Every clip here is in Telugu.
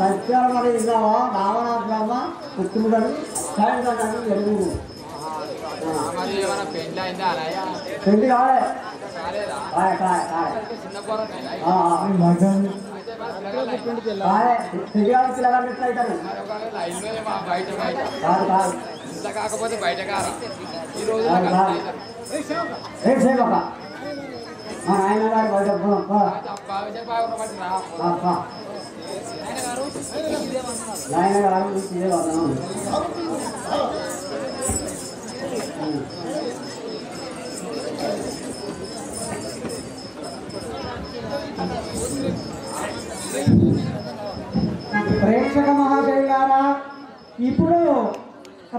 సత్యాలు మరి ఇన్నావా రావణాశ్రమ పుట్టుముడని సాయంత్రం ఎరువు పెళ్లి కాలే కాకపోతే బయట ఆయన గారు బయట ఆయన గారు ప్రేక్షక మహాశైలారా, ఇప్పుడు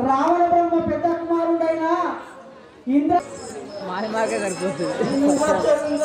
రావణ బ్రహ్మ పెద్ద కుమారుడైన ఇంద్ర మాకే సరిపోతుంది.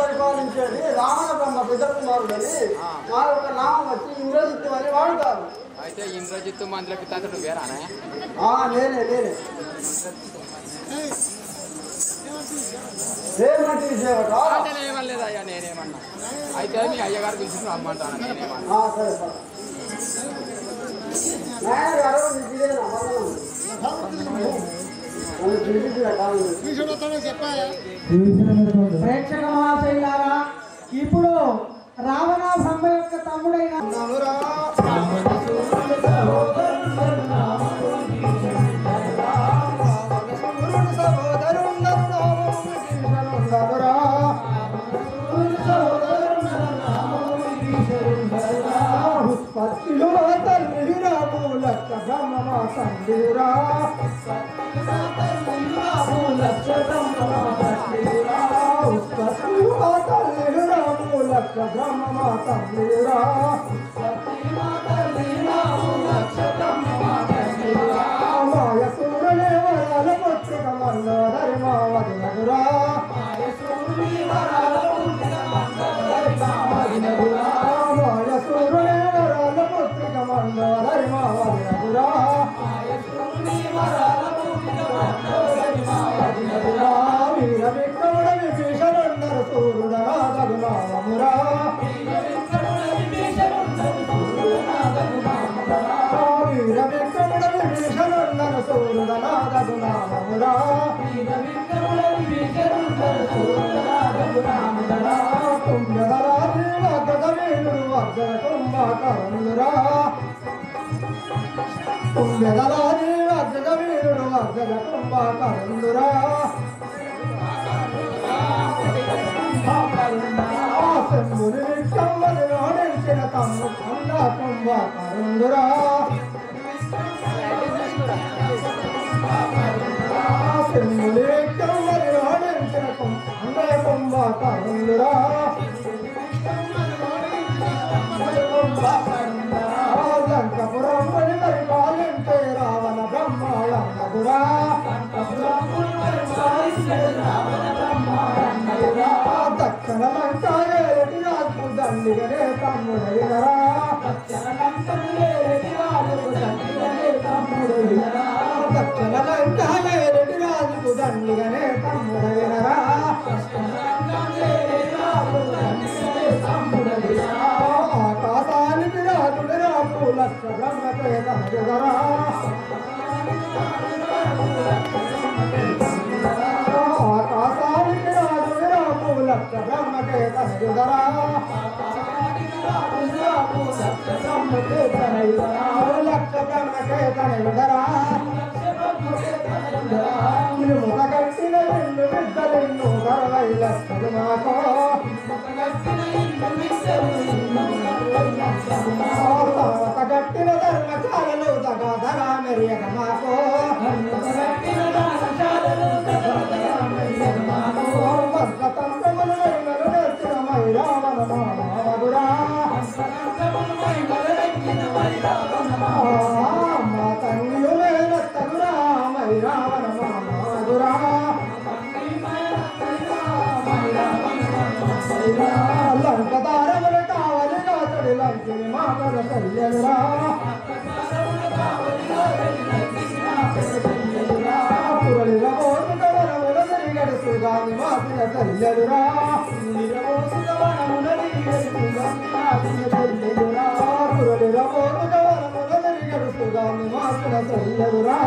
పరిపాలించేది రావణ బ్రహ్మ పెద్ద కుమారుడని మా యొక్క నామం వచ్చి ఇంద్రజిత్తు అని వాడుతారు. అయితే ఇంద్రజిత్తు మంత్రుల పితాతుడు వేరానే నేనే ఏమనలేదయ్యా, నేనేమన్నా. అయితే మీ అయ్యగారు పిలిచి రమ్మంటాను. సరే ప్రేక్షక మహాశైలారా, ఇప్పుడు రావణ బ్రహ్మ యొక్క తమ్ముడైన సందీరా సూర్యుడరా సూరుడనాదగుణాముడా కుంభరాజు వద్దగవీరుడు వర్జన కుంభకరుణురా కుంభరాజు వద్దగవీరుడు వర్జన కుంభకరుణురా శంభుని విక్రమని వాడించిన తమ్ము కన్న కుంభకరుణురా శంభుని విక్రమని వాడించిన కన్న కుంభకరుణురా లంకపురం పరిపాలించే రావణ బ్రహ్మాళంగురా దక్షిణ లంకాయేటి రాజు దండిగనే తమ్ముడైనరా దక్షిణ లంకాయేటి రాజుకు దండిగనే తమ్ముడైనరా ఆకాశానికి రాజుడు రాజు లక్ష బ్రహ్మకే తనయుగరా ఆకాశానికి రాజుడు రాజు లక్ష బ్రహ్మకే తనయుగరా లక్ష బ్రహ్మకే తనయుగరా ముఖ కట్టిన రెండు బిడ్డలెన్నో 60 లక్షలు మాకో కట్టిన ధర్మశాలలు తగాధర మెరియక మాకో తంత్రములు నేర్చిన మైరావణ మామగురా మా తండ్రి లేనత్తగురా మైరావణ మామగురా లంకదారములు కావాలి రాతుడి లంకిని మామల కళ్యలురా పురలిర మోసుక వనముల తిరిగడుసుగాని మాసిన కళ్యలురా పురలిర మోసుక వనముల తిరిగడుసుగాని మాసిన కళ్యలురా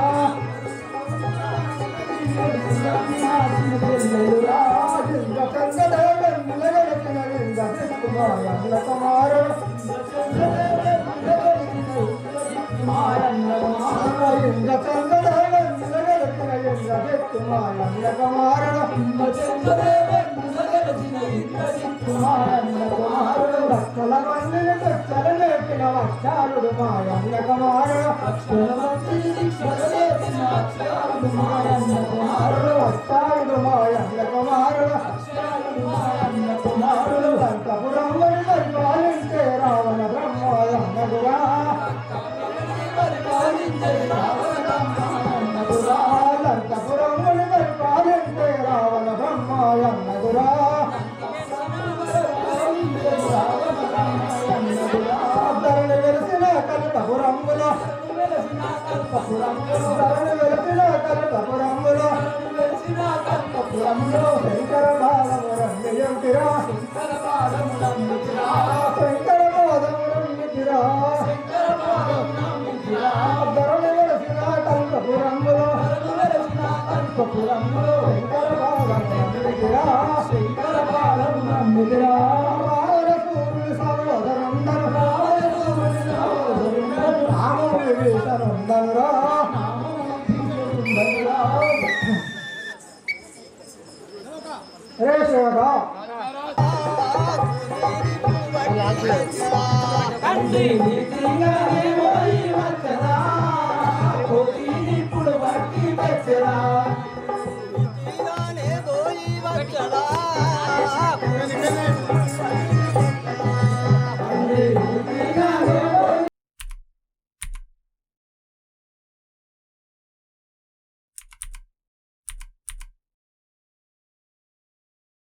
వక్షాలుడు మాయన్న కుమారుడు వక్షాలుడు మాయన్న కుమారుడు లంకపురముని పరిపాలించే రావణ బ్రహ్మాయన్నగురా లంకపురముని పరిపాలించే రావణ బ్రహ్మాయన్నగురా ధరణి వెలిసిన కల్పపురములో ధరణి వెలిసిన కల్పపురములో శంకర బాలమురంగిరా శంకర బాలమురంగిరా ధరణి వెలిసిన కల్పపురములో శంకర బాలమురంగిరా శంకర బాలమురంగిరా రే శివరా